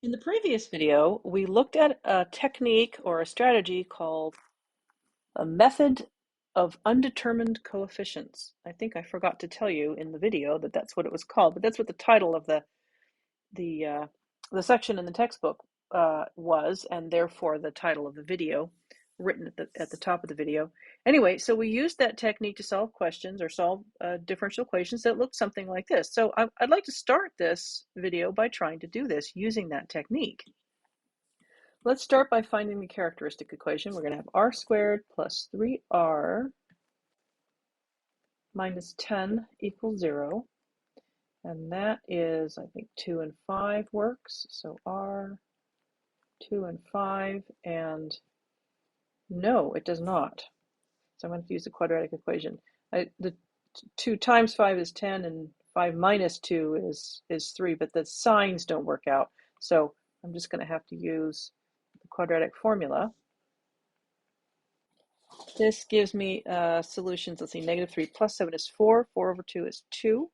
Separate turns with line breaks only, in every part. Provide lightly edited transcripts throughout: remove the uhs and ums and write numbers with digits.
In the previous video, we looked at a technique or a strategy called a method of undetermined coefficients. I think I forgot to tell you in the video that that's what it was called, but that's what the title of the section in the textbook was, and therefore the title of the video written at the top of the video. Anyway, so we used that technique to solve questions or solve differential equations that look something like this. So I'd like to start this video by trying to do this using that technique. Let's start by finding the characteristic equation. We're going to have r squared plus 3r minus 10 equals 0. And that is, I think, 2 and 5 works. So r, 2 and 5, and no, it does not. So I'm going to use the quadratic equation. The 2 times 5 is 10, and 5 minus 2 is 3, but the signs don't work out. So I'm just going to have to use the quadratic formula. This gives me solutions. Let's see, negative 3 plus 7 is 4. 4 over 2 is 2.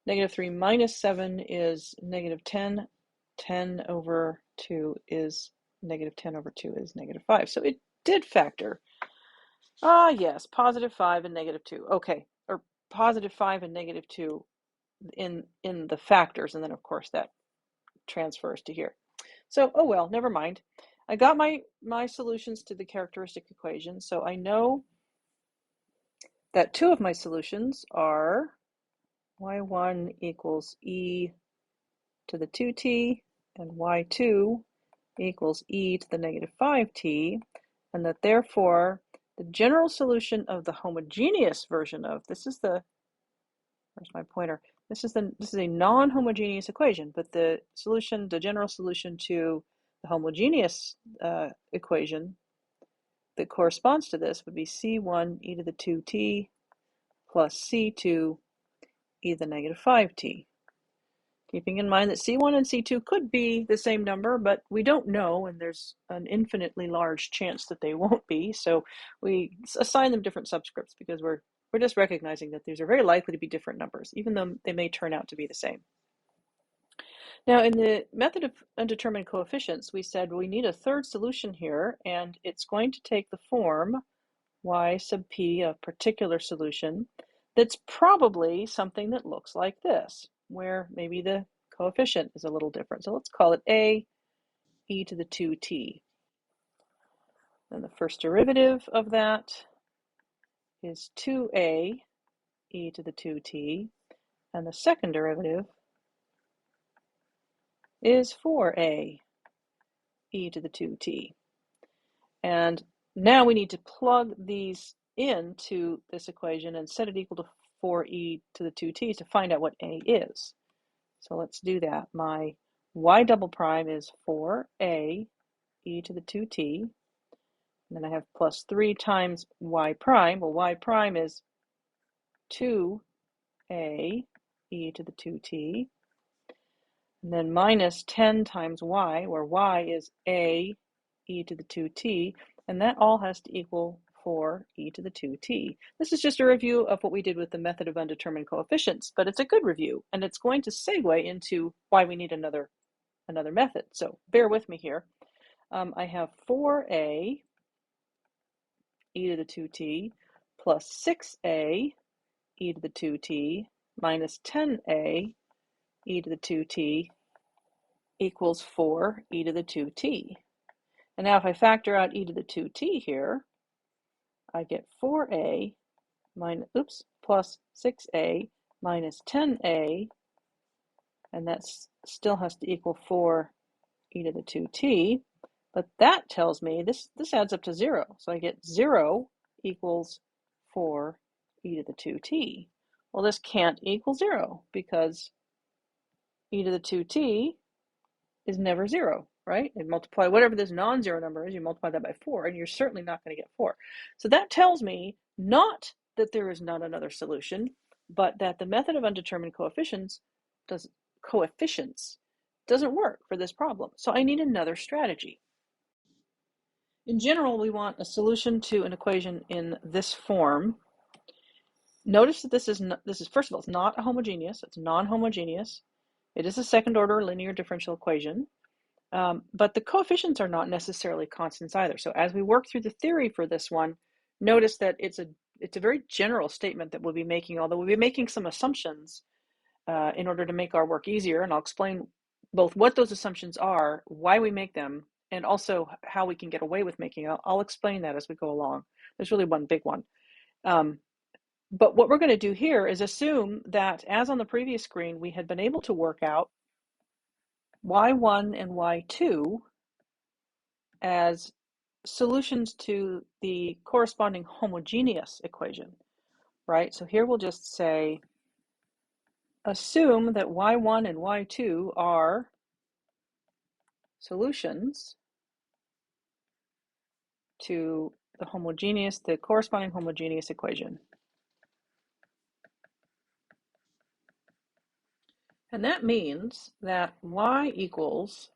Negative 3 minus 7 is negative 10. 10 over 2 is negative 10 over 2 is negative 5. So it did factor. Yes, positive 5 and negative 2. Okay, or positive 5 and negative 2 in the factors, and then of course that transfers to here. So, oh well, never mind. I got my solutions to the characteristic equation, so I know that two of my solutions are y1 equals e to the 2t, and y2 equals e to the negative 5t, and that therefore the general solution of the homogeneous version of this is the, where's my pointer? This is a non-homogeneous equation, but the general solution to the homogeneous equation that corresponds to this would be c1 e to the 2t plus c2 e to the negative 5t. Keeping in mind that c1 and c2 could be the same number, but we don't know, and there's an infinitely large chance that they won't be, so we assign them different subscripts because we're just recognizing that these are very likely to be different numbers, even though they may turn out to be the same. Now, in the method of undetermined coefficients, we said we need a third solution here, and it's going to take the form y sub p, a particular solution, that's probably something that looks like this, where maybe the coefficient is a little different. So let's call it a e to the 2t. And the first derivative of that is 2a e to the 2t, and the second derivative is 4a e to the 2t. And now we need to plug these into this equation and set it equal to 4e to the 2t to find out what a is. So let's do that. My y double prime is 4a e to the 2t. And then I have plus 3 times y prime. Well, y prime is 2a e to the 2t. And then minus 10 times y, where y is a e to the 2t. And that all has to equal 4 e to the 2t. This is just a review of what we did with the method of undetermined coefficients, but it's a good review, and it's going to segue into why we need another method. So bear with me here. I have 4a e to the 2t plus 6a e to the 2t minus 10a e to the 2t equals 4 e to the 2t. And now if I factor out e to the 2t here, I get 4a plus 6a minus 10a, and that still has to equal 4 e to the 2t, but that tells me this adds up to 0. So I get 0 equals 4 e to the 2t. Well, this can't equal 0 because e to the 2t is never 0. Right? And multiply whatever this non-zero number is, you multiply that by 4, and you're certainly not going to get 4. So that tells me not that there is not another solution, but that the method of undetermined coefficients doesn't work for this problem. So I need another strategy. In general, we want a solution to an equation in this form. Notice that this is first of all, it's not a homogeneous, it's non-homogeneous. It is a second order linear differential equation. But the coefficients are not necessarily constants either. So as we work through the theory for this one, notice that it's a very general statement that we'll be making, although we'll be making some assumptions in order to make our work easier. And I'll explain both what those assumptions are, why we make them, and also how we can get away with making it. I'll explain that as we go along. There's really one big one. But what we're going to do here is assume that, as on the previous screen, we had been able to work out y1 and y2 as solutions to the corresponding homogeneous equation, right? So here we'll just say, assume that y1 and y2 are solutions to the corresponding homogeneous equation. And that means that y equals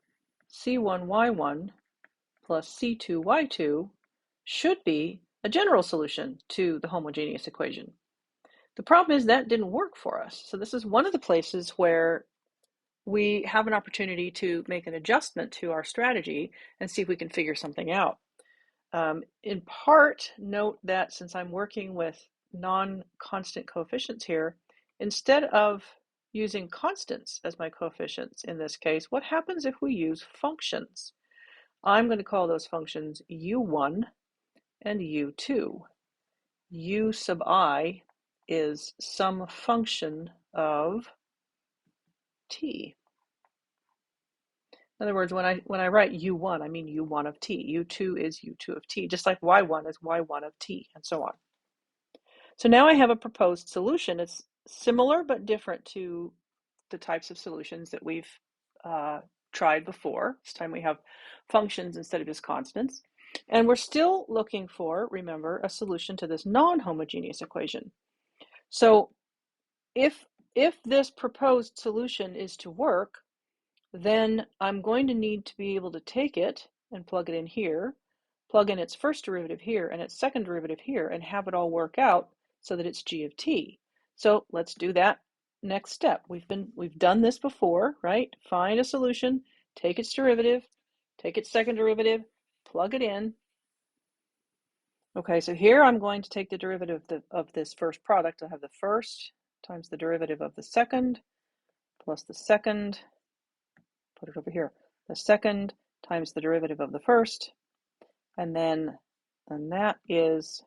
c1y1 plus c2y2 should be a general solution to the homogeneous equation. The problem is that didn't work for us. So this is one of the places where we have an opportunity to make an adjustment to our strategy and see if we can figure something out. In part, note that since I'm working with non-constant coefficients here, instead of using constants as my coefficients in this case, what happens if we use functions? I'm going to call those functions u1 and u2. U sub I is some function of t. In other words, when I write u1, I mean u1 of t. u2 is u2 of t, just like y1 is y1 of t, and so on. So now I have a proposed solution. It's similar but different to the types of solutions that we've tried before. This time we have functions instead of just constants. And we're still looking for, remember, a solution to this non-homogeneous equation. So if this proposed solution is to work, then I'm going to need to be able to take it and plug it in here, plug in its first derivative here and its second derivative here, and have it all work out so that it's g of t. So let's do that next step. We've done this before, right? Find a solution, take its derivative, take its second derivative, plug it in. Okay, so here I'm going to take the derivative of this first product. I'll have the first times the derivative of the second plus the second, put it over here, the second times the derivative of the first, and that is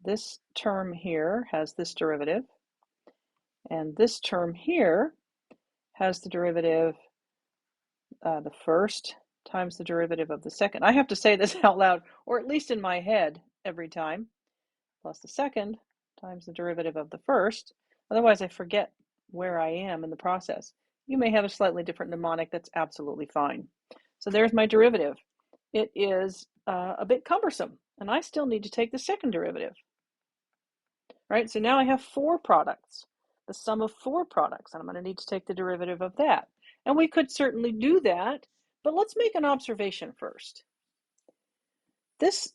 this term here has this derivative, and this term here has the derivative, the first times the derivative of the second. I have to say this out loud, or at least in my head every time, plus the second times the derivative of the first. Otherwise, I forget where I am in the process. You may have a slightly different mnemonic. That's absolutely fine. So there's my derivative. It is a bit cumbersome, and I still need to take the second derivative. Right? So now I have four products, the sum of four products, and I'm going to need to take the derivative of that. And we could certainly do that, but let's make an observation first. This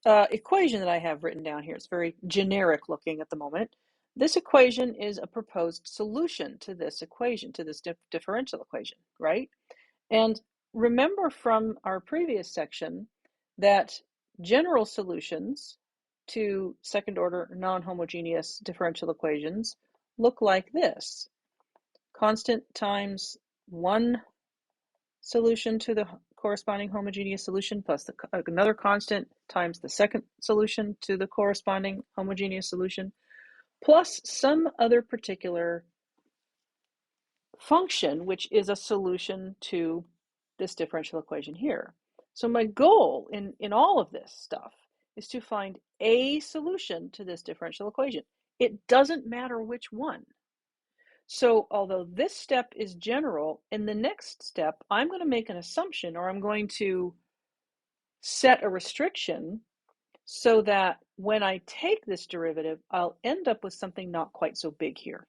equation that I have written down here is very generic looking at the moment. This equation is a proposed solution to this equation, to this differential equation, right? And remember from our previous section that general solutions to second order non-homogeneous differential equations look like this. Constant times one solution to the corresponding homogeneous solution plus another constant times the second solution to the corresponding homogeneous solution plus some other particular function which is a solution to this differential equation here. So my goal in all of this stuff is to find a solution to this differential equation. It doesn't matter which one. So although this step is general, in the next step, I'm going to make an assumption, or I'm going to set a restriction so that when I take this derivative, I'll end up with something not quite so big here.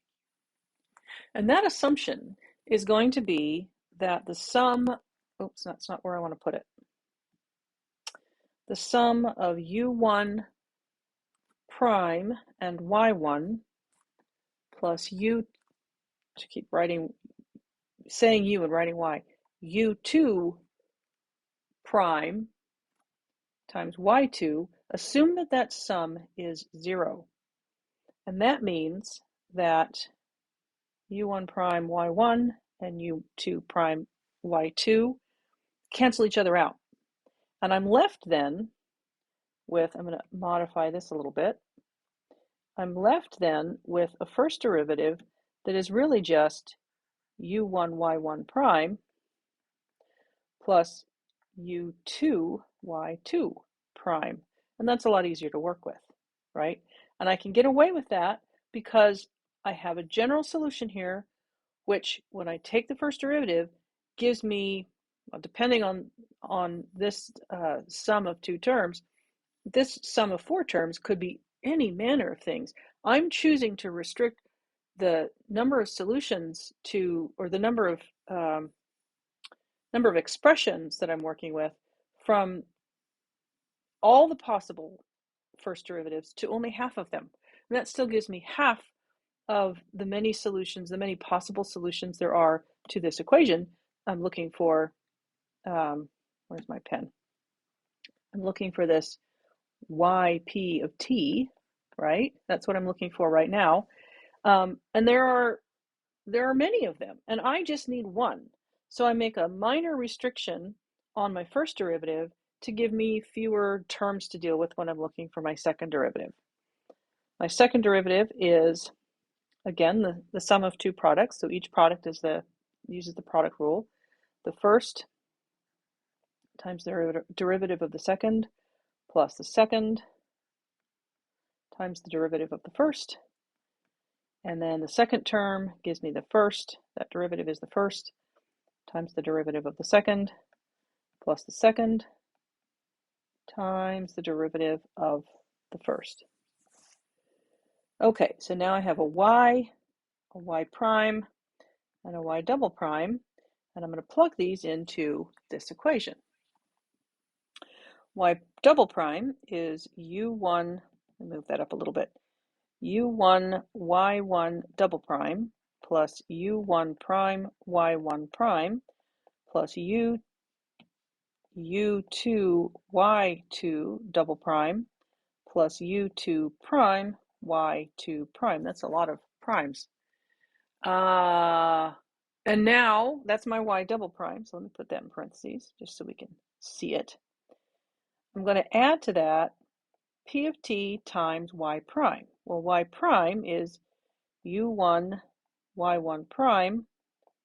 And that assumption is going to be that the sum, oops, that's not where I want to put it. The sum of u1 prime and y1 plus u, to keep saying u and writing y, u2 prime times y2, assume that that sum is 0. And that means that u1 prime y1 and u2 prime y2 cancel each other out. And I'm left then with, I'm going to modify this a little bit, I'm left then with a first derivative that is really just u1 y1 prime plus u2 y2 prime. And that's a lot easier to work with, right? And I can get away with that because I have a general solution here, which when I take the first derivative gives me, depending on this sum of two terms, this sum of four terms could be any manner of things. I'm choosing to restrict the number of solutions to, or the number of expressions that I'm working with from all the possible first derivatives to only half of them. And that still gives me half of the many solutions, the many possible solutions there are to this equation. I'm looking for, where's my pen? I'm looking for this yp of t, right? That's what I'm looking for right now. And there are many of them, and I just need one. So I make a minor restriction on my first derivative to give me fewer terms to deal with when I'm looking for my second derivative. My second derivative is, again, the sum of two products. So each product uses the product rule. The first times the derivative of the second plus the second times the derivative of the first. And then the second term gives me the first, that derivative is the first, times the derivative of the second, plus the second, times the derivative of the first. Okay, so now I have a y prime, and a y double prime, and I'm going to plug these into this equation. Y double prime is u1, let me move that up a little bit, u1 y1 double prime plus u1 prime y1 prime plus u2 y2 double prime plus u2 prime y2 prime. That's a lot of primes. And now that's my y double prime. So let me put that in parentheses just so we can see it. I'm going to add to that p of t times y prime. Well, y prime is u1 y1 prime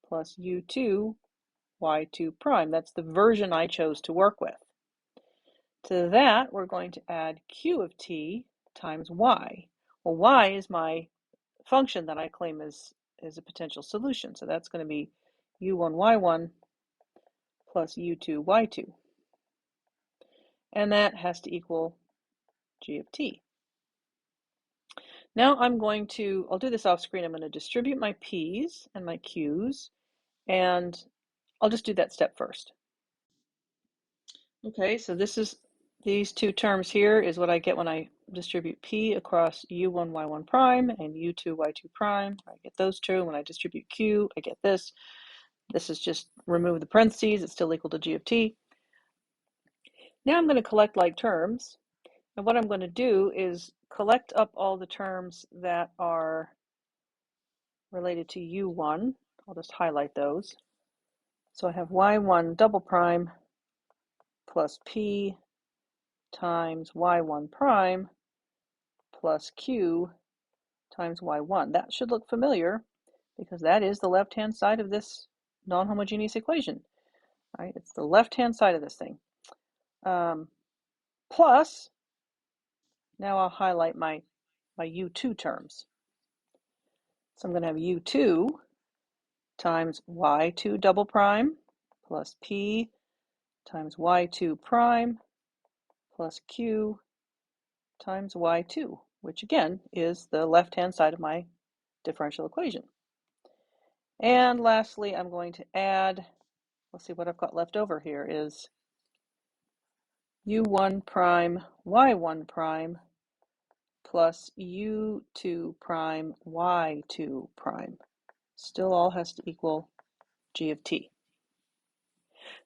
plus u2 y2 prime. That's the version I chose to work with. To that, we're going to add q of t times y. Well, y is my function that I claim is a potential solution. So that's going to be u1 y1 plus u2 y2. And that has to equal g of t. Now I'll do this off screen. I'm going to distribute my p's and my q's, and I'll just do that step first. Okay, so these two terms here is what I get when I distribute p across u1 y1 prime and u2 y2 prime. I get those two. When I distribute q, I get this. This is just remove the parentheses. It's still equal to g of t. Now I'm going to collect like terms. And what I'm going to do is collect up all the terms that are related to u1. I'll just highlight those. So I have y1 double prime plus p times y1 prime plus q times y1. That should look familiar because that is the left-hand side of this non-homogeneous equation. Right? It's the left-hand side of this thing. Plus, now I'll highlight my u2 terms. So I'm going to have u2 times y2 double prime plus p times y2 prime plus q times y2, which again is the left-hand side of my differential equation. And lastly, I'm going to add, let's see what I've got left over here is u1 prime y1 prime plus u2 prime y2 prime. Still all has to equal g of t.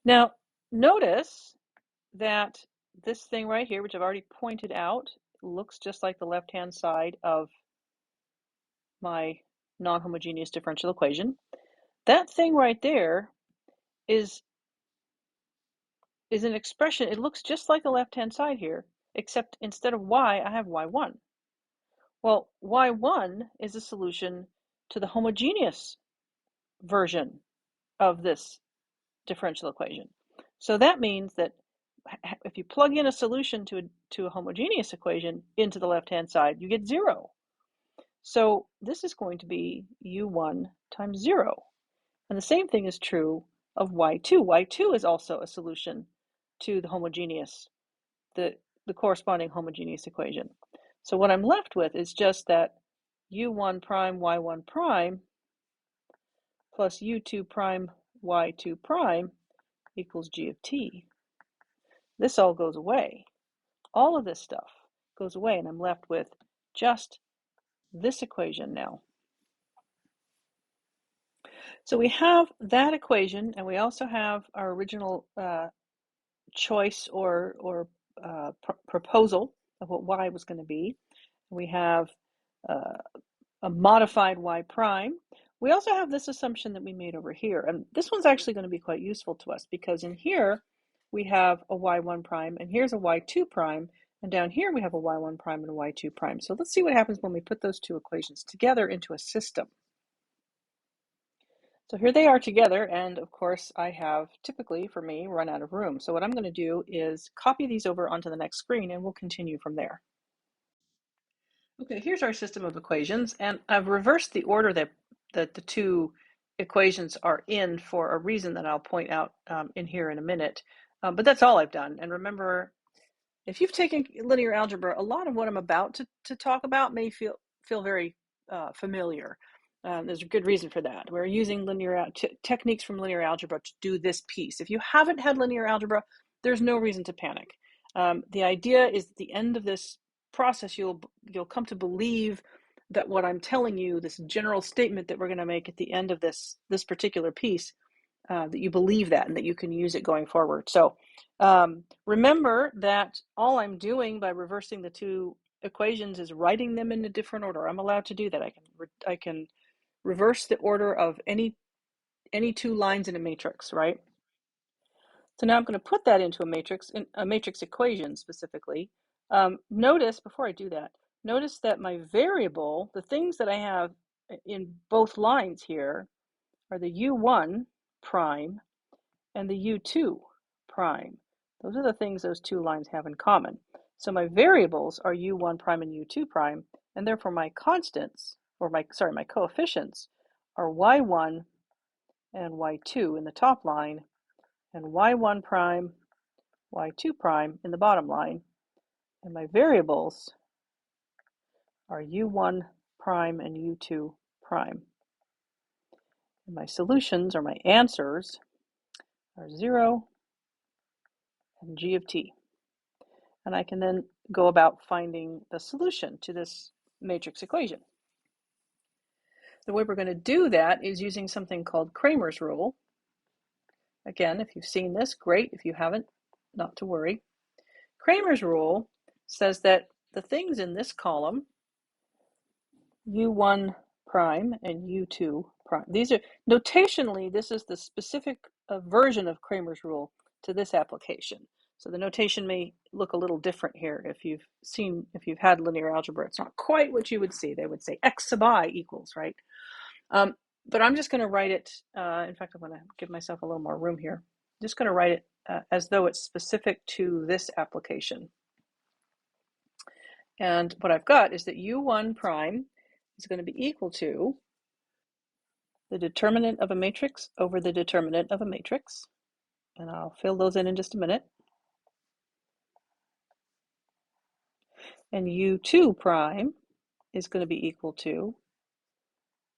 Now, notice that this thing right here, which I've already pointed out, looks just like the left-hand side of my non-homogeneous differential equation. That thing right there is an expression. It looks just like the left-hand side here, except instead of y, I have y1. Well, y1 is a solution to the homogeneous version of this differential equation. So that means that if you plug in a solution to a homogeneous equation into the left-hand side, you get 0. So this is going to be u1 times 0. And the same thing is true of y2. y2 is also a solution to the corresponding homogeneous equation. So what I'm left with is just that u1 prime y1 prime plus u2 prime y2 prime equals g of t. This all goes away. All of this stuff goes away, and I'm left with just this equation now. So we have that equation, and we also have our original choice or proposal of what y was going to be. We have a modified y prime. We also have this assumption that we made over here, and this one's actually going to be quite useful to us because in here we have a y1 prime, and here's a y2 prime, and down here we have a y1 prime and a y2 prime. So let's see what happens when we put those two equations together into a system. So here they are together, and of course I have, typically for me, run out of room. So what I'm going to do is copy these over onto the next screen, and we'll continue from there. Okay, here's our system of equations, and I've reversed the order that the two equations are in for a reason that I'll point out in here in a minute. But that's all I've done. And remember, if you've taken linear algebra, a lot of what I'm about to talk about may feel very familiar. There's a good reason for that. We're using techniques from linear algebra to do this piece. If you haven't had linear algebra, there's no reason to panic. The idea is at the end of this process, you'll come to believe that what I'm telling you, this general statement that we're going to make at the end of this particular piece, that you believe that and that you can use it going forward. So remember that all I'm doing by reversing the two equations is writing them in a different order. I'm allowed to do that. I can reverse the order of any two lines in a matrix, right? So now I'm going to put that into a matrix equation specifically. Notice, before I do that, notice that my variable, the things that I have in both lines here, are the u1 prime and the u2 prime. Those are the things those two lines have in common. So my variables are u1 prime and u2 prime, and therefore my constants, or my coefficients, are y1 and y2 in the top line, and y1 prime, y2 prime in the bottom line. And my variables are u1 prime and u2 prime. And my solutions, or my answers, are 0 and g of t. And I can then go about finding the solution to this matrix equation. The way we're going to do that is using something called Cramer's rule. Again, if you've seen this, great. If you haven't, not to worry. Cramer's rule says that the things in this column, u1 prime and u2 prime, these are notationally, this is the specific version of Cramer's rule to this application. So the notation may look a little different here. If you've had linear algebra, it's not quite what you would see. They would say x sub I equals, right? But I'm just going to write it, in fact, I'm going to give myself a little more room here. I'm just going to write it as though it's specific to this application. And what I've got is that u1 prime is going to be equal to the determinant of a matrix over the determinant of a matrix. And I'll fill those in just a minute. And u2 prime is going to be equal to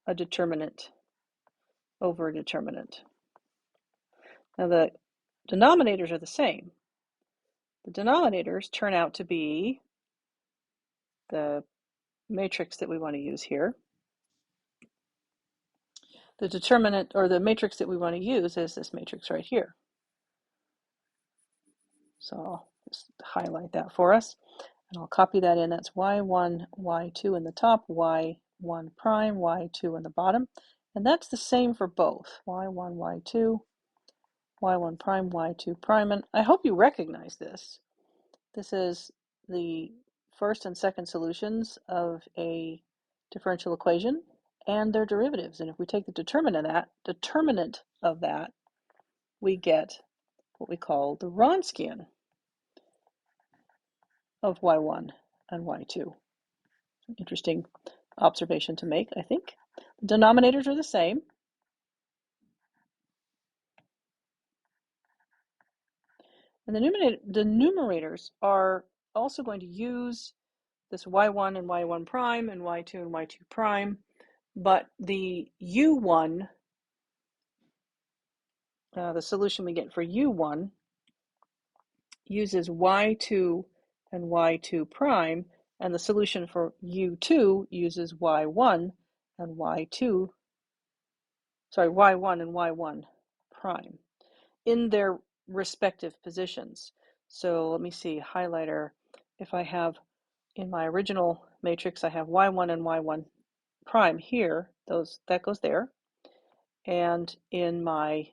a determinant over a determinant. Now the denominators are the same. The denominators turn out to be the matrix that we want to use here. The determinant, or the matrix that we want to use, is this matrix right here. So I'll just highlight that for us. And I'll copy that in. That's y1, y2 in the top, y1 prime, y2 in the bottom. And that's the same for both, y1, y2, y1 prime, y2 prime. And I hope you recognize this. This is the first and second solutions of a differential equation and their derivatives. And if we take the determinant of that, we get what we call the Wronskian of y1 and y2. Interesting observation to make, I think. The denominators are the same. And the numerators are also going to use this y1 and y1 prime and y2 and y2 prime, but the u1, the solution we get for u1 uses y2 and y2 prime, and the solution for u2 uses y1 and y1 prime in their respective positions. So let me see, highlighter. If I have in my original matrix, I have y1 and y1 prime here, that goes there. And in my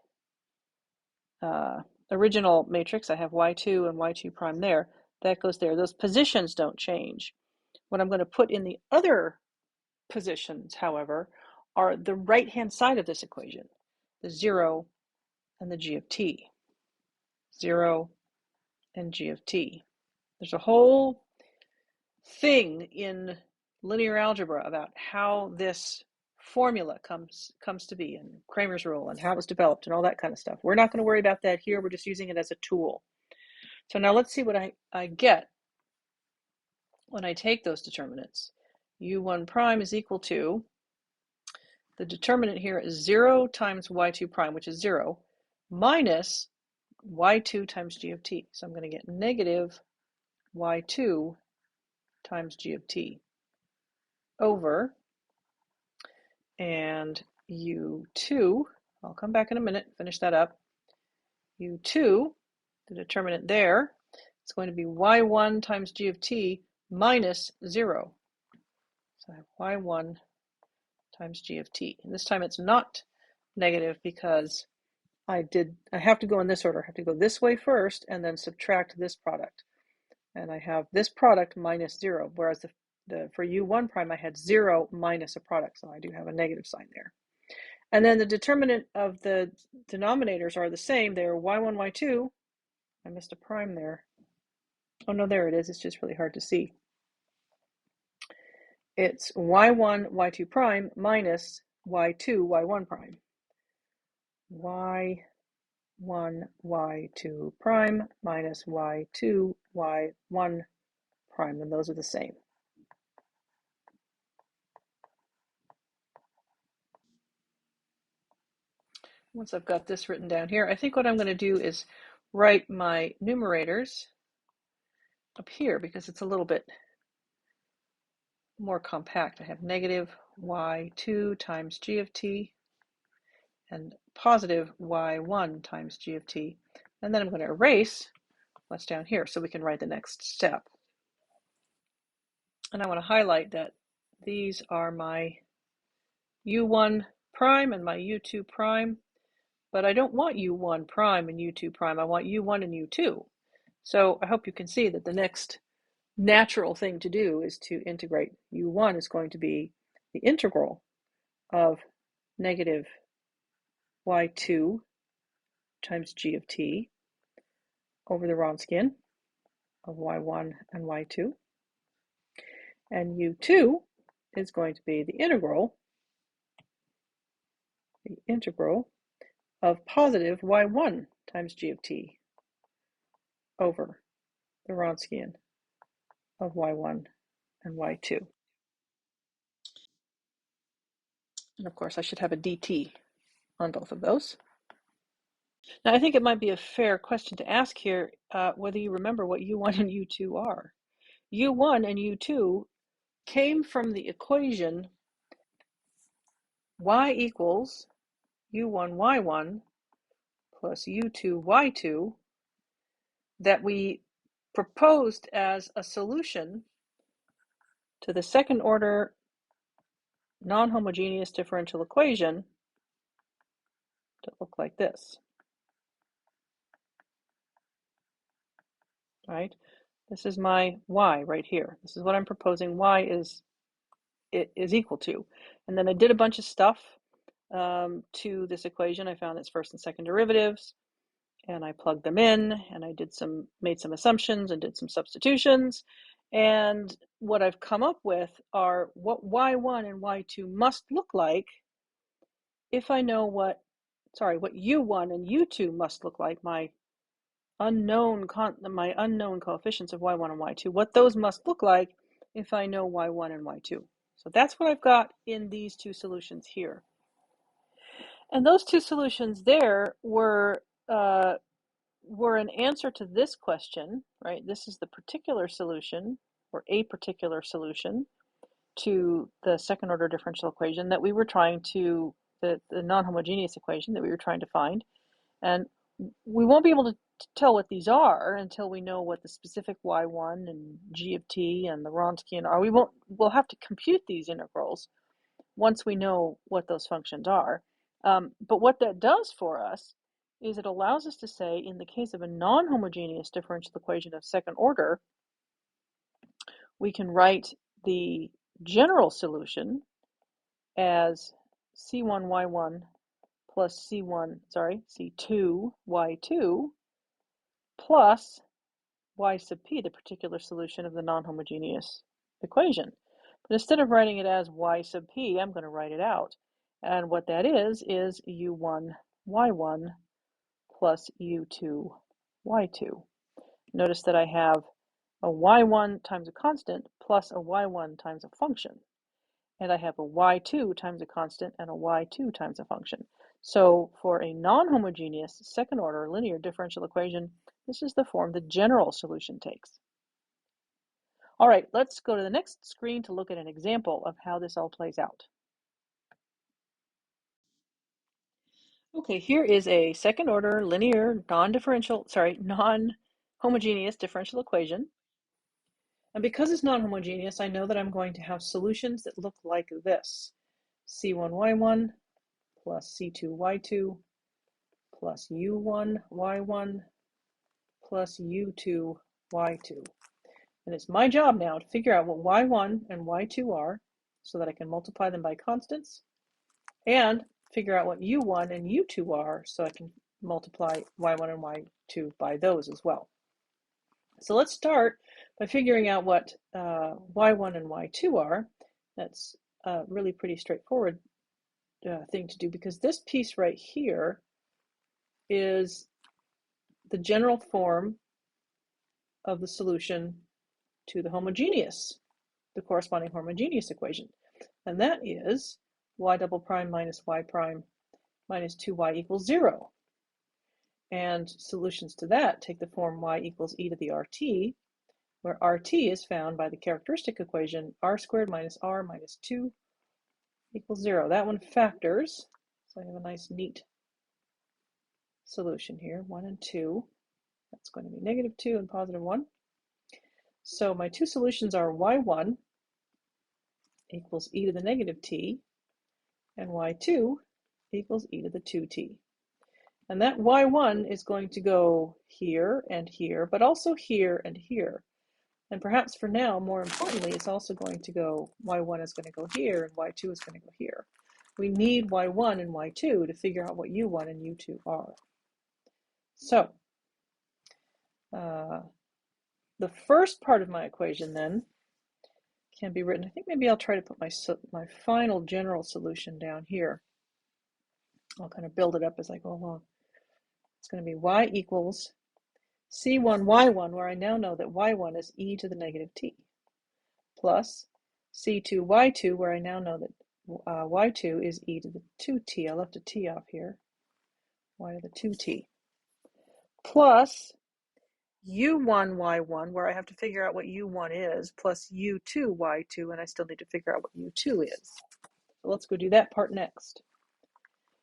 original matrix, I have y2 and y2 prime there. That goes there. Those positions don't change. What I'm going to put in the other positions, however, are the right-hand side of this equation, the 0 and the g of t. 0 and g of t. There's a whole thing in linear algebra about how this formula comes to be, and Cramer's rule, and how it was developed, and all that kind of stuff. We're not going to worry about that here. We're just using it as a tool. So now let's see what I get when I take those determinants. u1 prime is equal to, the determinant here is 0 times y2 prime, which is 0, minus y2 times g of t. So I'm going to get negative y2 times g of t over, and u2, I'll come back in a minute, finish that up. u2, the determinant there, is going to be y1 times g of t minus 0. So I have y1 times g of t. And this time it's not negative because I have to go in this order. I have to go this way first and then subtract this product. And I have this product minus 0, whereas for u1 prime I had 0 minus a product, so I do have a negative sign there. And then the determinant of the denominators are the same. They're y1, y2. I missed a prime there. Oh no, there it is. It's just really hard to see. It's y1, y2 prime minus y2, y1 prime. y1, y2 prime minus y2, y1 prime, and those are the same. Once I've got this written down here, I think what I'm going to do is write my numerators up here because it's a little bit more compact. I have negative y2 times g of t and positive y1 times g of t. And then I'm going to erase what's down here so we can write the next step. And I want to highlight that these are my u1 prime and my u2 prime, but I don't want u1 prime and u2 prime. I want u1 and u2. So I hope you can see that the next natural thing to do is to integrate. u1 is going to be the integral of negative y2 times g of t over the Wronskian of y1 and y2. And u2 is going to be the integral of positive y1 times g of t over the Wronskian of y1 and y2. And of course, I should have a dt on both of those. Now, I think it might be a fair question to ask here whether you remember what u1 and u2 are. u1 and u2 came from the equation y equals u1 y1 plus u2 y2 that we proposed as a solution to the second order non-homogeneous differential equation to look like this, right? This is my y right here. This is what I'm proposing y is equal to. And then I did a bunch of stuff to this equation. I found its first and second derivatives, and I plugged them in, and I made some assumptions and did some substitutions. And what I've come up with are what y1 and y2 must look like if I know what u1 and u2 must look like, my unknown coefficients of y1 and y2, what those must look like if I know y1 and y2. So that's what I've got in these two solutions here. And those two solutions there were an answer to this question, right? This is the particular solution, or a particular solution, to the second order differential equation that we were trying to, the non-homogeneous equation that we were trying to find. And we won't be able to tell what these are until we know what the specific y1 and g of t and the Wronskian are. We'll have to compute these integrals once we know what those functions are. But what that does for us is it allows us to say, in the case of a non-homogeneous differential equation of second order, we can write the general solution as c1y1 plus c2y2 plus y sub p, the particular solution of the non-homogeneous equation. But instead of writing it as y sub p, I'm going to write it out. And what that is u1 y1 plus u2 y2. Notice that I have a y1 times a constant plus a y1 times a function. And I have a y2 times a constant and a y2 times a function. So for a non-homogeneous second order linear differential equation, this is the form the general solution takes. All right, let's go to the next screen to look at an example of how this all plays out. Okay, here is a second order linear non-homogeneous differential equation. And because it's non-homogeneous, I know that I'm going to have solutions that look like this. c1y1 plus c2y2 plus u1y1 plus u2y2. And it's my job now to figure out what y1 and y2 are so that I can multiply them by constants, and figure out what u1 and u2 are so I can multiply y1 and y2 by those as well. So let's start by figuring out what y1 and y2 are. That's a really pretty straightforward thing to do, because this piece right here is the general form of the solution to the corresponding homogeneous equation. And that is y double prime minus y prime minus 2y equals 0. And solutions to that take the form y equals e to the RT, where RT is found by the characteristic equation r squared minus r minus 2 equals 0. That one factors, so I have a nice neat solution here, 1 and 2. That's going to be negative 2 and positive 1. So my two solutions are y1 equals e to the negative t, and y2 equals e to the 2t. And that y1 is going to go here and here, but also here and here. And perhaps for now, more importantly, it's also going to go, y1 is going to go here and y2 is going to go here. We need y1 and y2 to figure out what u1 and u2 are. So the first part of my equation then can be written, I think maybe I'll try to put my final general solution down here. I'll kind of build it up as I go along. It's going to be y equals c1 y1, where I now know that y1 is e to the negative t, plus c2 y2, where I now know that y2 is e to the 2t. I left a t off here. Y to the 2t. Plus u1 y1, where I have to figure out what u1 is, plus u2 y2, and I still need to figure out what u2 is. So let's go do that part next.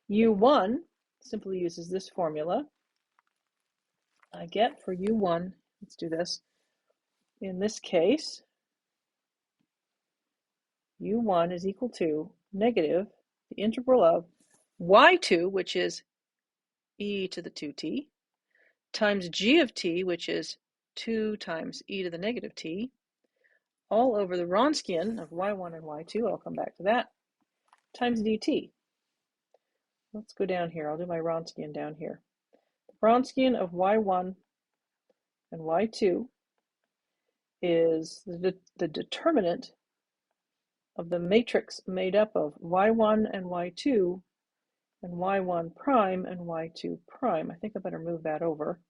u1 simply uses this formula, I get for u1, let's do this. In this case, u1 is equal to negative the integral of y2, which is e to the 2t, times g of t, which is 2 times e to the negative t, all over the Wronskian of y1 and y2, I'll come back to that, times dt. Let's go down here. I'll do my Wronskian down here. The Wronskian of y1 and y2 is the determinant of the matrix made up of y1 and y2 and y1 prime and y2 prime. I think I better move that over.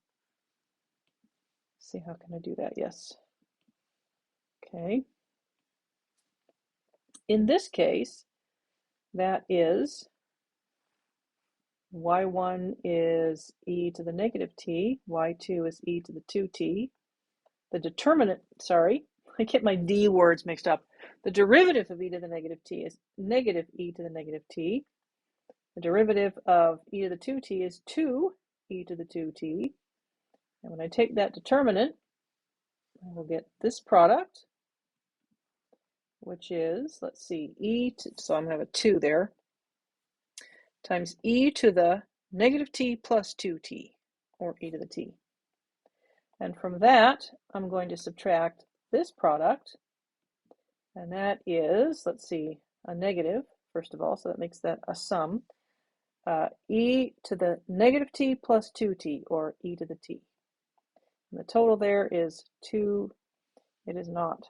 Let's see, how can I do that? Yes. Okay. In this case, that is y1 is e to the negative t, y2 is e to the 2t. The determinant, sorry, I get my d words mixed up. The derivative of e to the negative t is negative e to the negative t. The derivative of e to the 2t is 2 e to the 2t. And when I take that determinant, I will get this product, which is, let's see, so I'm going to have a 2 there, times e to the negative t plus 2t, or e to the t. And from that, I'm going to subtract this product, and that is, let's see, a negative, first of all, so that makes that a sum, e to the negative t plus 2t, or e to the t. And the total there is 2, it is not.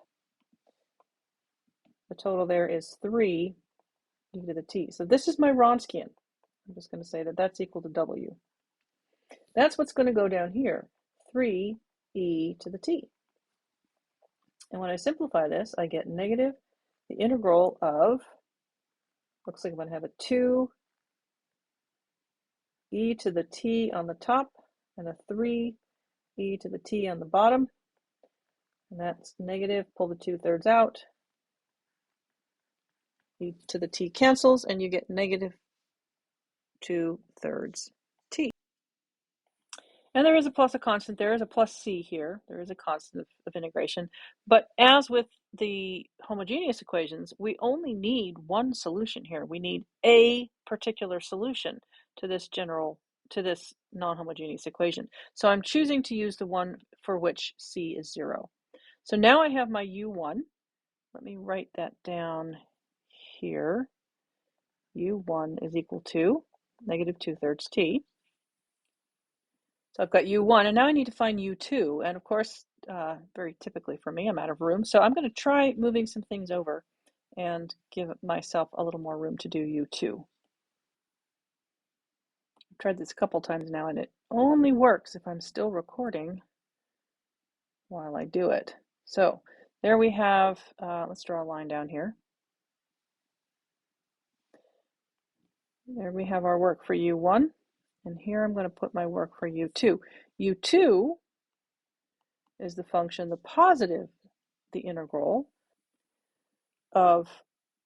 The total there is 3 e to the t. So this is my Wronskian. I'm just going to say that that's equal to w. That's what's going to go down here, 3 e to the t. And when I simplify this, I get negative the integral of, looks like I'm going to have a 2 e to the t on the top and a 3 e to the t on the bottom. And that's negative, pull the 2/3 out. E to the t cancels, and you get negative 2/3 t. And there is a plus a constant, there is a plus c here, there is a constant of integration. But as with the homogeneous equations, we only need one solution here. We need a particular solution to this non-homogeneous equation. So I'm choosing to use the one for which c is 0. So now I have my u1. Let me write that down here. u1 is equal to negative 2/3 t. So I've got u1, and now I need to find u2. And of course, very typically for me, I'm out of room. So I'm going to try moving some things over and give myself a little more room to do u2. I've tried this a couple times now, and it only works if I'm still recording while I do it. So there we have, let's draw a line down here. There we have our work for u1. And here I'm going to put my work for u2. u2 is the function, the positive, the integral of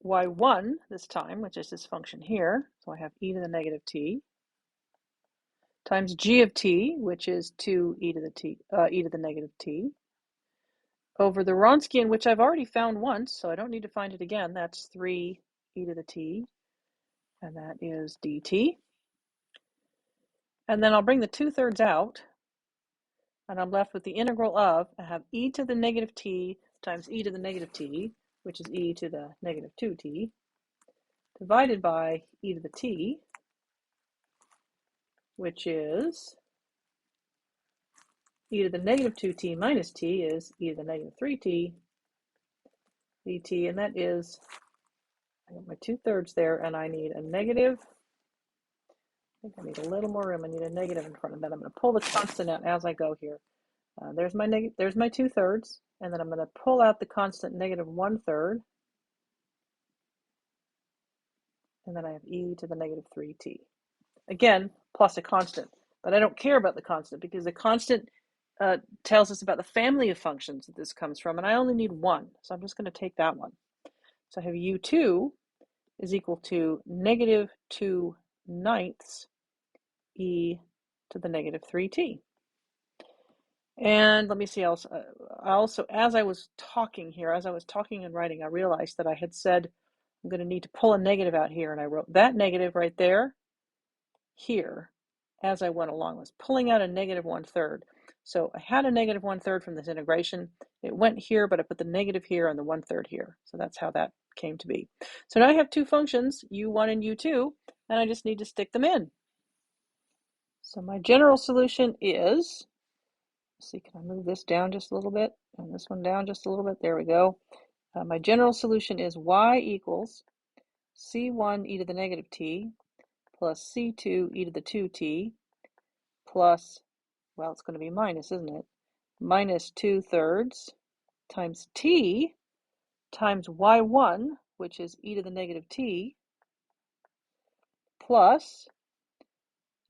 y1 this time, which is this function here. So I have e to the negative t times g of t, which is 2 e to the negative t, over the Wronskian, which I've already found once, so I don't need to find it again. That's 3 e to the t, and that is dt. And then I'll bring the 2/3 out, and I'm left with the integral of, I have e to the negative t times e to the negative t, which is e to the negative 2t, divided by e to the t, which is e to the negative 2t minus t is e to the negative 3t dt, and that is, I got my 2/3 there, and I need a negative. I think I need a little more room. I need a negative in front of that. I'm going to pull the constant out as I go here. There's my 2/3, and then I'm going to pull out the constant negative 1/3, and then I have e to the negative 3t. Again, plus a constant, but I don't care about the constant because the constant tells us about the family of functions that this comes from, and I only need one, so I'm just going to take that one. So I have u2 is equal to negative 2/9 e to the negative 3t. And let me see else. Also, as I was talking and writing, I realized that I had said I'm going to need to pull a negative out here, and I wrote that negative right there, here, as I went along. I was pulling out a negative 1/3. So I had a negative 1/3 from this integration. It went here, but I put the negative here and the 1/3 here. So that's how that came to be. So now I have two functions, u1 and u2, and I just need to stick them in. So my general solution is, let's see, can I move this down just a little bit? And this one down just a little bit? There we go. My general solution is y equals c1 e to the negative t plus c2 e to the 2t plus, well, it's going to be minus, isn't it? Minus 2/3 times t times y1, which is e to the negative t, plus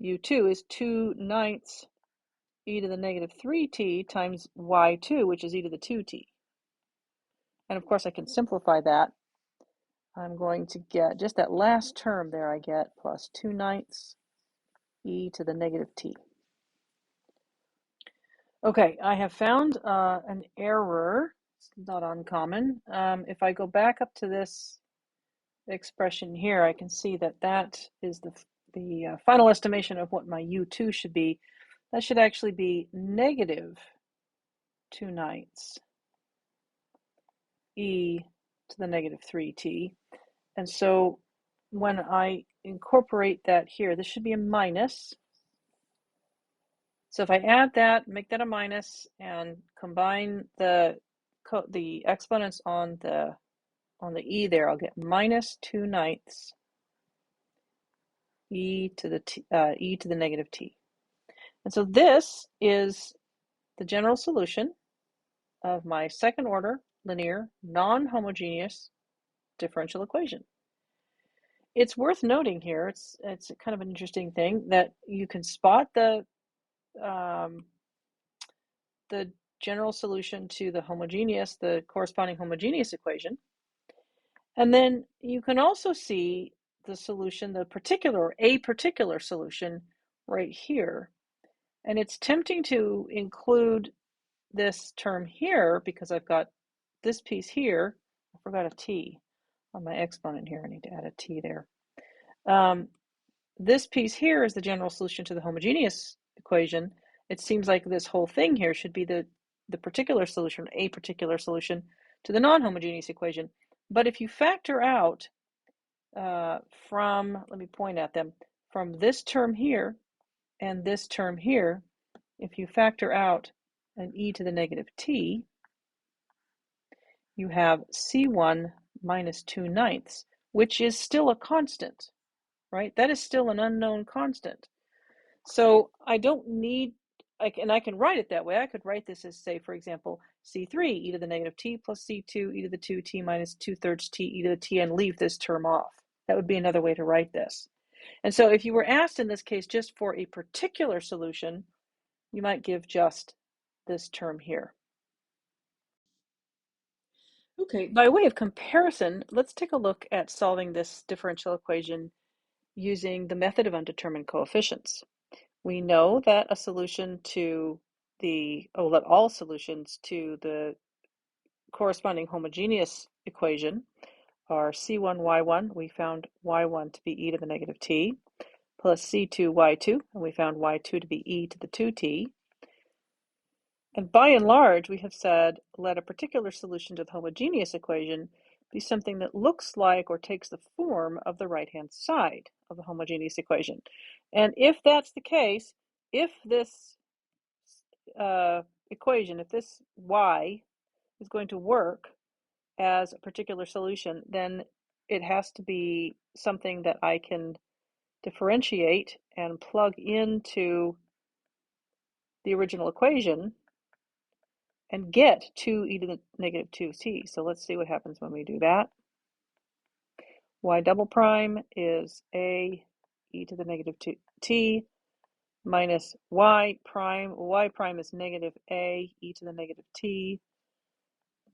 u2 is 2/9 e to the negative 3t times y2, which is e to the 2t. And of course, I can simplify that. I'm going to get just that last term there, I get plus 2/9 e to the negative t. Okay, I have found an error. It's not uncommon. If I go back up to this expression here, I can see that that is the final estimation of what my u2 should be. That should actually be negative 2/9 e to the negative 3t. And so when I incorporate that here, this should be a minus. So if I add that, make that a minus, and combine the exponents on the e there, I'll get minus 2/9 e to the negative t. And so this is the general solution of my second order linear non-homogeneous differential equation. It's worth noting here, it's kind of an interesting thing that you can spot the general solution to the corresponding homogeneous equation. And then you can also see the solution, a particular solution right here. And it's tempting to include this term here because I've got this piece here. I forgot a t on my exponent here. I need to add a t there. This piece here is the general solution to the homogeneous equation. It seems like this whole thing here should be the particular solution, a particular solution to the non-homogeneous equation. But if you factor out let me point at them, from this term here and this term here, if you factor out an e to the negative t, you have c1 minus 2/9, which is still a constant, right? That is still an unknown constant. So I don't need, and I can write it that way. I could write this as, say, for example, c3 e to the negative t plus c2 e to the 2t minus 2/3 t e to the t, and leave this term off. That would be another way to write this. And so if you were asked in this case just for a particular solution, you might give just this term here. Okay, by way of comparison, let's take a look at solving this differential equation using the method of undetermined coefficients. We know that a solution to all solutions to the corresponding homogeneous equation are c1, y1, we found y1 to be e to the negative t, plus c2, y2, and we found y2 to be e to the 2t. And by and large, we have said, let a particular solution to the homogeneous equation be something that looks like or takes the form of the right-hand side of the homogeneous equation. And if that's the case, if this equation, if this y is going to work as a particular solution, then it has to be something that I can differentiate and plug into the original equation and get 2 e to the negative 2t. So let's see what happens when we do that. Y double prime is a e to the negative 2t minus y prime. Y prime is negative a e to the negative t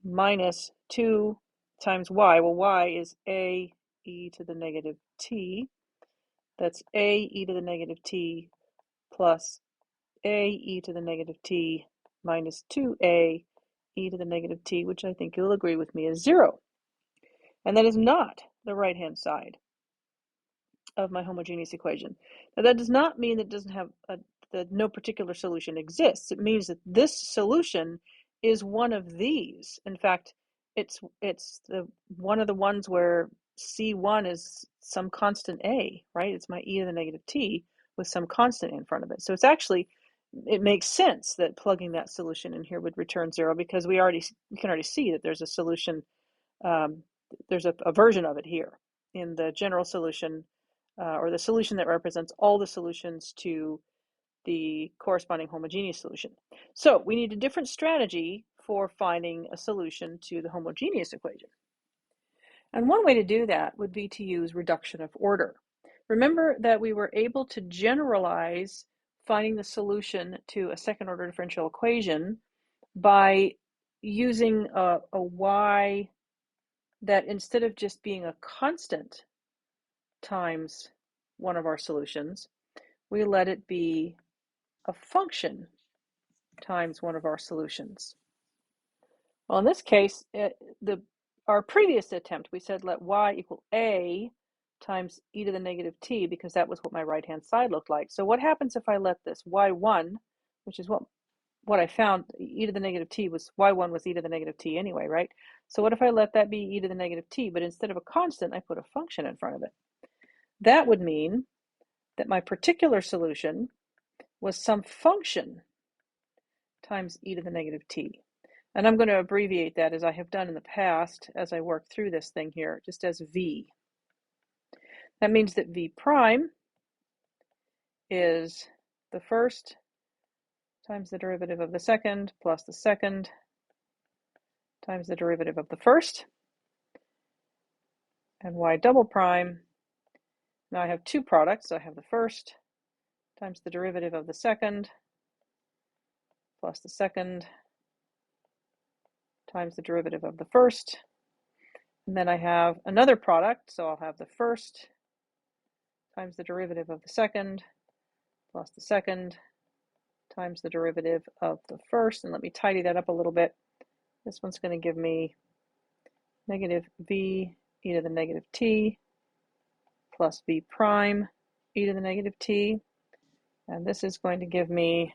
minus 2 times y. Well, y is a e to the negative t. That's a e to the negative t plus a e to the negative t minus 2a e to the negative t, which I think you'll agree with me is 0. And that is not the right-hand side of my homogeneous equation. Now, that does not mean that it doesn't have that no particular solution exists. It means that this solution is one of these. In fact, it's one of the ones where C1 is some constant a, right? It's my e to the negative t with some constant in front of it. So it's actually, it makes sense that plugging that solution in here would return 0, because we can already see that there's a solution, there's a version of it here in the general solution, or the solution that represents all the solutions to the corresponding homogeneous solution. So we need a different strategy for finding a solution to the homogeneous equation. And one way to do that would be to use reduction of order. Remember that we were able to generalize finding the solution to a second order differential equation by using a y that, instead of just being a constant times one of our solutions, we let it be a function times one of our solutions. Well, in this case, our previous attempt, we said let y equal a times e to the negative t, because that was what my right-hand side looked like. So what happens if I let this y1, which is what I found, e to the negative t was, y1 was e to the negative t anyway, right? So what if I let that be e to the negative t, but instead of a constant, I put a function in front of it? That would mean that my particular solution was some function times e to the negative t. And I'm going to abbreviate that, as I have done in the past as I work through this thing here, just as v. That means that v prime is the first times the derivative of the second plus the second times the derivative of the first. And y double prime, now I have two products. So I have the first times the derivative of the second plus the second times the derivative of the first. And then I have another product, so I'll have the first times the derivative of the second plus the second times the derivative of the first. And let me tidy that up a little bit. This one's going to give me negative v e to the negative t plus v prime e to the negative t. And this is going to give me,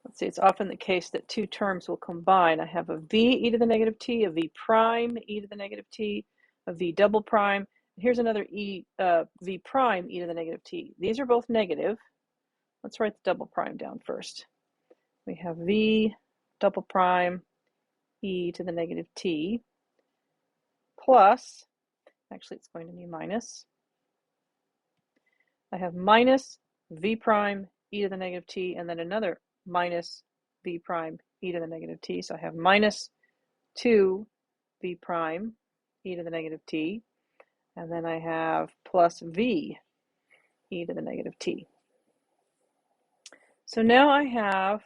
let's see, it's often the case that two terms will combine. I have a v e to the negative t, a v prime e to the negative t, a v double prime. Here's another v prime e to the negative t. These are both negative. Let's write the double prime down first. We have v double prime e to the negative t plus, actually it's going to be minus, I have minus v prime e to the negative t, and then another minus v prime e to the negative t. So I have minus 2 v prime e to the negative t, and then I have plus v e to the negative t. So now I have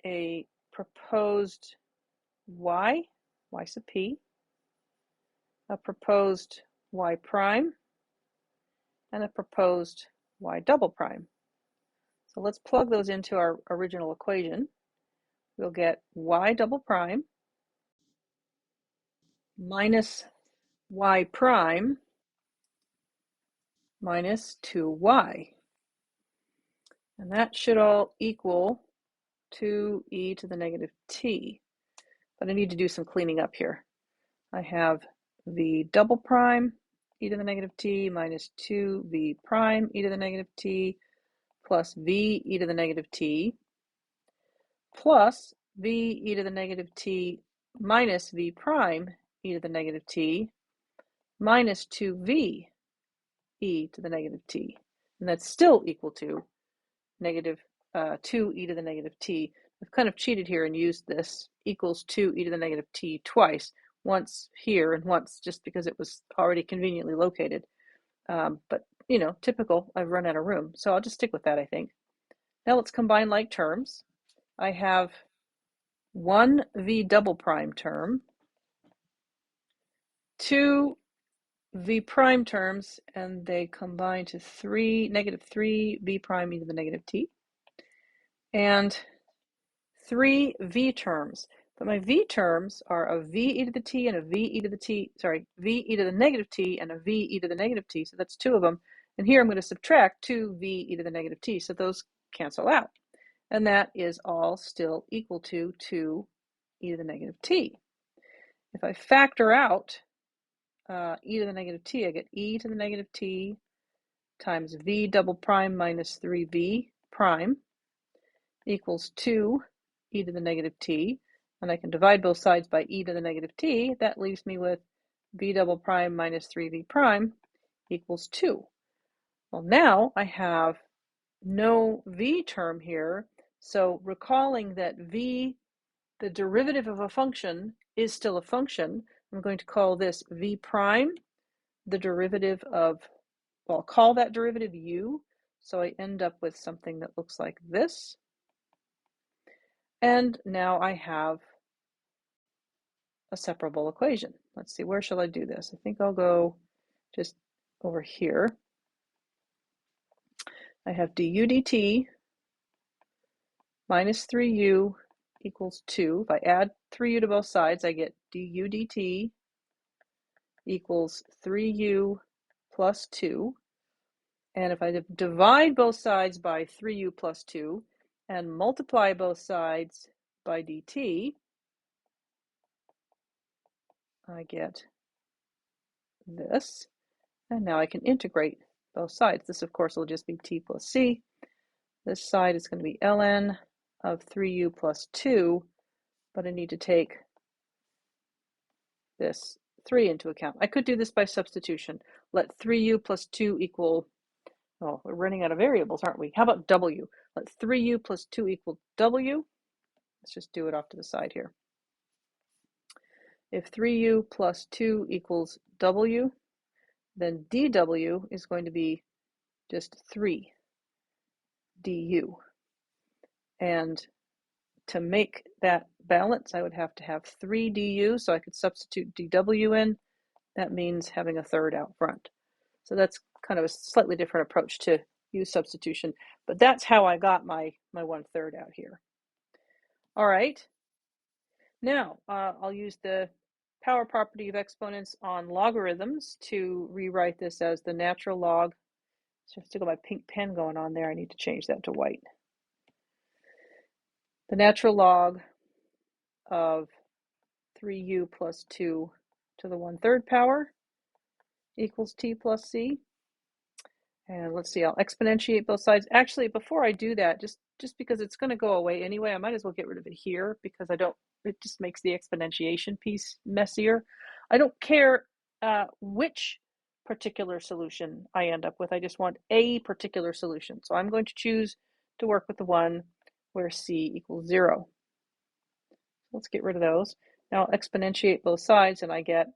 a proposed y sub p, a proposed y prime, and a proposed y double prime. So let's plug those into our original equation. We'll get y double prime minus y prime minus 2y. And that should all equal 2e to the negative t. But I need to do some cleaning up here. I have v double prime e to the negative t minus 2v prime e to the negative t plus v e to the negative t plus v e to the negative t minus v prime e to the negative t minus 2v e to the negative t. And that's still equal to negative 2e to the negative t. I've kind of cheated here and used this equals 2e to the negative t twice, once here and once just because it was already conveniently located. But, you know, typical, I've run out of room. So I'll just stick with that, I think. Now let's combine like terms. I have one v double prime term, two v prime terms, and they combine to negative 3 v prime e to the negative t, and 3 v terms, but my v terms are a v e to the t and a v e to the t, sorry, v e to the negative t and a v e to the negative t, so that's 2 of them. And here I'm going to subtract 2 v e to the negative t, so those cancel out. And that is all still equal to 2 e to the negative t. If I factor out e to the negative t, I get e to the negative t times v double prime minus 3v prime equals 2 e to the negative t, and I can divide both sides by e to the negative t. That leaves me with v double prime minus 3v prime equals 2. Well, now I have no v term here, so recalling that v, the derivative of a function, is still a function, I'm going to call this v prime, the derivative of, well, I'll call that derivative u, so I end up with something that looks like this. And now I have a separable equation. Let's see, where shall I do this? I think I'll go just over here. I have du dt minus 3u equals 2. If I add 3u to both sides, I get du dt equals 3u plus 2. And if I divide both sides by 3u plus 2 and multiply both sides by dt, I get this. And now I can integrate both sides. This, of course, will just be t plus c. This side is going to be ln of 3u plus 2, but I need to take this 3 into account. I could do this by substitution. Let 3u plus 2 equal, oh, we're running out of variables, aren't we? How about w? Let 3u plus 2 equal w. Let's just do it off to the side here. If 3u plus 2 equals w, then dw is going to be just 3 du. And to make that balance, I would have to have 3 du, so I could substitute dw in. That means having a third out front. So that's kind of a slightly different approach to u substitution, but that's how I got my 1/3 out here. All right, now I'll use the power property of exponents on logarithms to rewrite this as the natural log. So I've still got my pink pen going on there. I need to change that to white. The natural log of 3u plus 2 to the 1/3 power equals t plus c. And let's see, I'll exponentiate both sides. Actually, before I do that, just because it's going to go away anyway, I might as well get rid of it here because it just makes the exponentiation piece messier. I don't care which particular solution I end up with. I just want a particular solution. So I'm going to choose to work with the one where c equals 0. Let's get rid of those. Now I'll exponentiate both sides and I get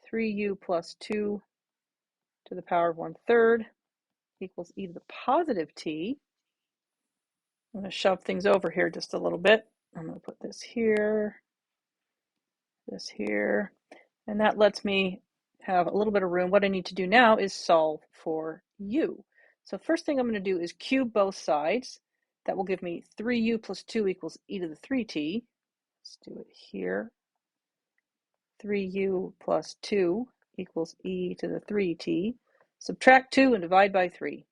3u plus 2 to the power of 1/3 equals e to the positive t. I'm going to shove things over here just a little bit. I'm going to put this here, and that lets me have a little bit of room. What I need to do now is solve for u. So first thing I'm going to do is cube both sides. That will give me 3u plus 2 equals e to the 3t. Let's do it here. 3u plus 2 equals e to the 3t. Subtract 2 and divide by 3.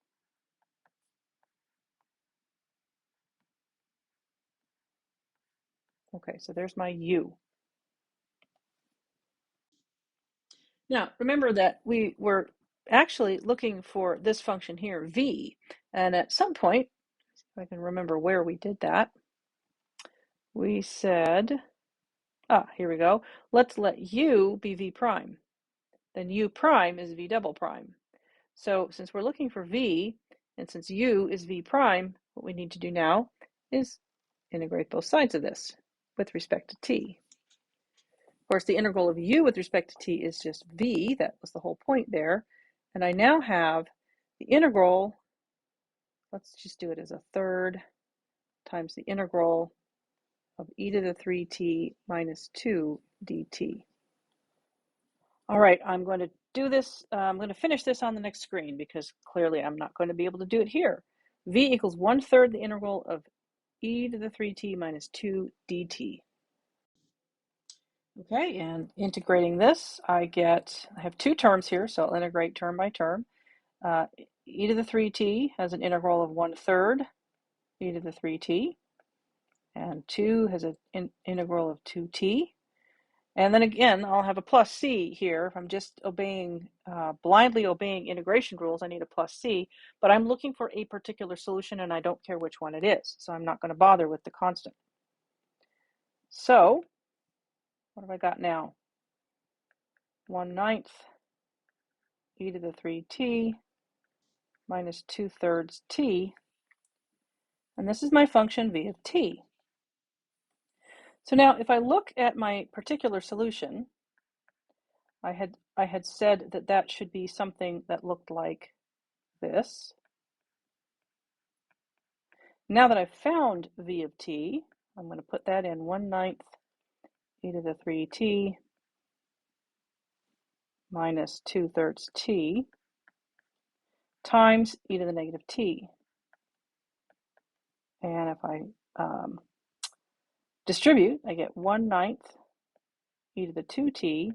Okay, so there's my u. Now, remember that we were actually looking for this function here, v, and at some point, if I can remember where we did that, we said, here we go, let's let u be v prime. Then u prime is v double prime. So since we're looking for v, and since u is v prime, what we need to do now is integrate both sides of this with respect to t. Of course, the integral of u with respect to t is just v. That was the whole point there. And I now have the integral, let's just do it as a third, times the integral of e to the 3t minus 2 dt. All right, I'm going to do this. I'm going to finish this on the next screen because clearly I'm not going to be able to do it here. V equals 1/3 the integral of e to the 3t minus 2 dt. Okay, and integrating this, I have two terms here, so I'll integrate term by term. E to the 3t has an integral of 1/3 e to the 3t, and 2 has an integral of 2t. And then again, I'll have a plus c here. If I'm just blindly obeying integration rules, I need a plus c, but I'm looking for a particular solution and I don't care which one it is, so I'm not going to bother with the constant. So, what have I got now? 1/9 e to the 3t minus 2/3 t, and this is my function v of t. So now if I look at my particular solution, I had said that that should be something that looked like this. Now that I've found v of t, I'm going to put that in 1/9 e to the 3t minus 2/3 t times e to the negative t. And if I distribute, I get 1/9 e to the 2t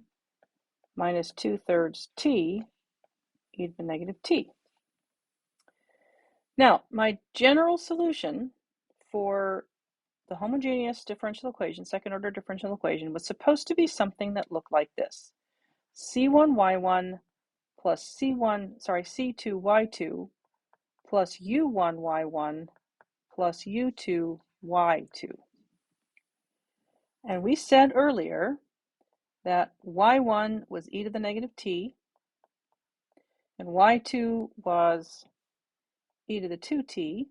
minus 2/3 t e to the negative t. Now, my general solution for the homogeneous differential equation, second order differential equation, was supposed to be something that looked like this. C1y1 plus C2y2 plus U1y1 plus U2y2. And we said earlier that y1 was e to the negative t, and y2 was e to the 2t,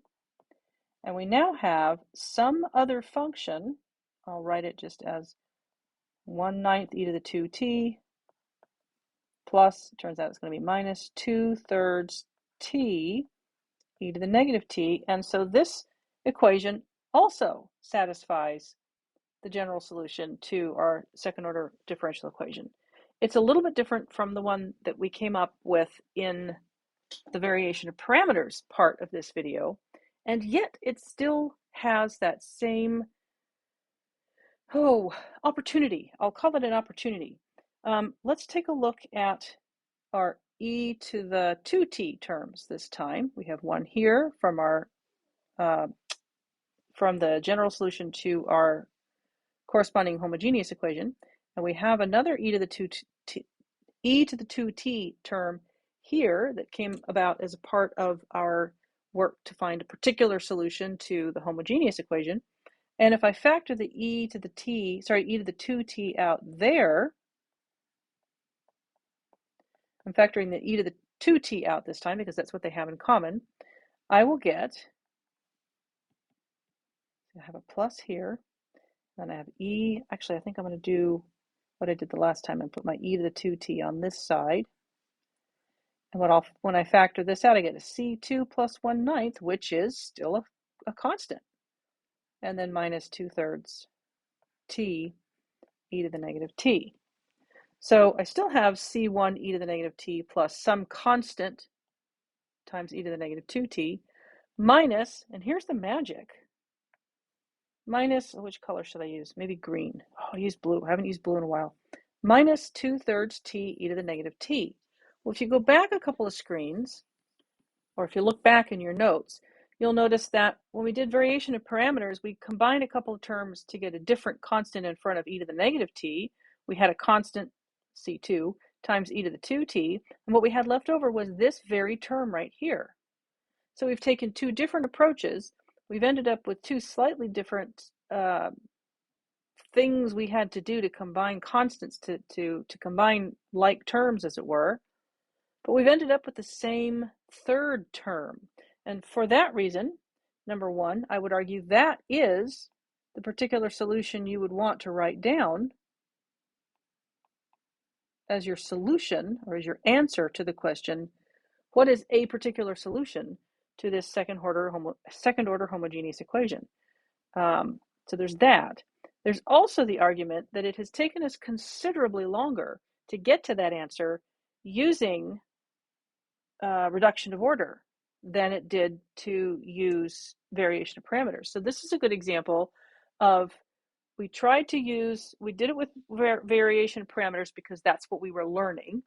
and we now have some other function. I'll write it just as 1/9 e to the 2t plus, it turns out it's going to be minus 2/3 t e to the negative t, and so this equation also satisfies the general solution to our second order differential equation. It's a little bit different from the one that we came up with in the variation of parameters part of this video, and yet it still has that same opportunity. I'll call it an opportunity. Let's take a look at our e to the 2t terms this time. We have one here from our from the general solution to our corresponding homogeneous equation, and we have another e to the 2t term here that came about as a part of our work to find a particular solution to the homogeneous equation. And if I factor the e to the 2t out there, I'm factoring the e to the 2t out this time because that's what they have in common, I will get, I have a plus here, then I have e, actually I think I'm going to do what I did the last time and put my e to the 2t on this side. And when I factor this out, I get a c2 plus 1/9, which is still a constant. And then minus 2/3 t e to the negative t. So I still have c1 e to the negative t plus some constant times e to the negative 2t minus, and here's the magic, minus, which color should I use? Maybe green. Oh, I used blue. I haven't used blue in a while. Minus 2/3 t e to the negative t. Well, if you go back a couple of screens, or if you look back in your notes, you'll notice that when we did variation of parameters, we combined a couple of terms to get a different constant in front of e to the negative t. We had a constant c2 times e to the 2t, and what we had left over was this very term right here. So we've taken two different approaches. We've ended up with two slightly different things we had to do to combine constants, to combine like terms, as it were. But we've ended up with the same third term. And for that reason, number one, I would argue that is the particular solution you would want to write down as your solution, or as your answer to the question, what is a particular solution to this second order homogeneous equation? So there's that. There's also the argument that it has taken us considerably longer to get to that answer using reduction of order. than it did to use variation of parameters. So this is a good example of we did it with variation of parameters because that's what we were learning.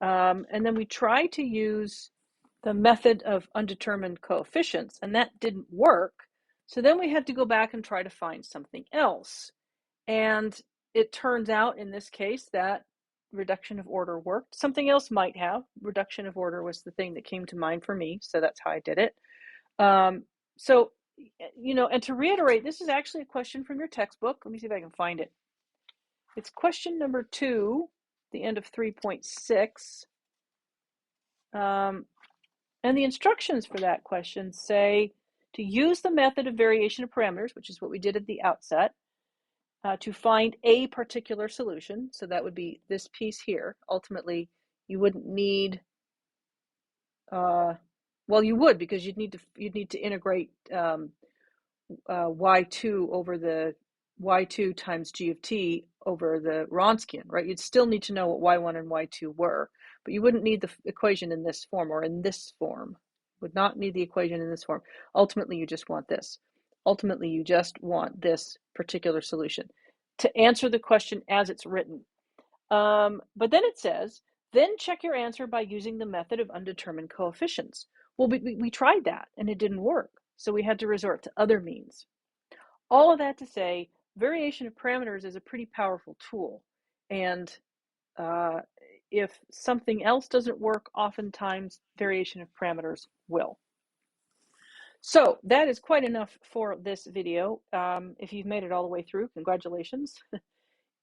And then we tried to use the method of undetermined coefficients, and that didn't work. So then we had to go back and try to find something else. And it turns out in this case that reduction of order worked. Something else might have. Reduction of order was the thing that came to mind for me, so that's how I did it. So, and to reiterate, this is actually a question from your textbook. Let me see if I can find it. It's question number 2, the end of 3.6. And the instructions for that question say to use the method of variation of parameters, which is what we did at the outset, to find a particular solution. So that would be this piece here. Ultimately, you wouldn't need, well, you would, because you'd need to integrate y2 over the y2 times g of t over the Wronskian, right? You'd still need to know what y1 and y2 were, but you wouldn't need the equation in this form or in this form. Would not need the equation in this form. Ultimately, you just want this. Ultimately, you just want this particular solution to answer the question as it's written. But then it says, then check your answer by using the method of undetermined coefficients. Well, we tried that and it didn't work. So we had to resort to other means. All of that to say, variation of parameters is a pretty powerful tool. And if something else doesn't work, oftentimes variation of parameters will. So that is quite enough for this video. If you've made it all the way through, congratulations.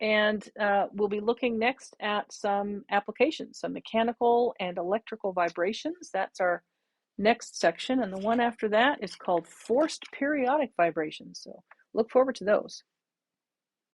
And we'll be looking next at some applications, some mechanical and electrical vibrations. That's our next section. And the one after that is called forced periodic vibrations. So look forward to those.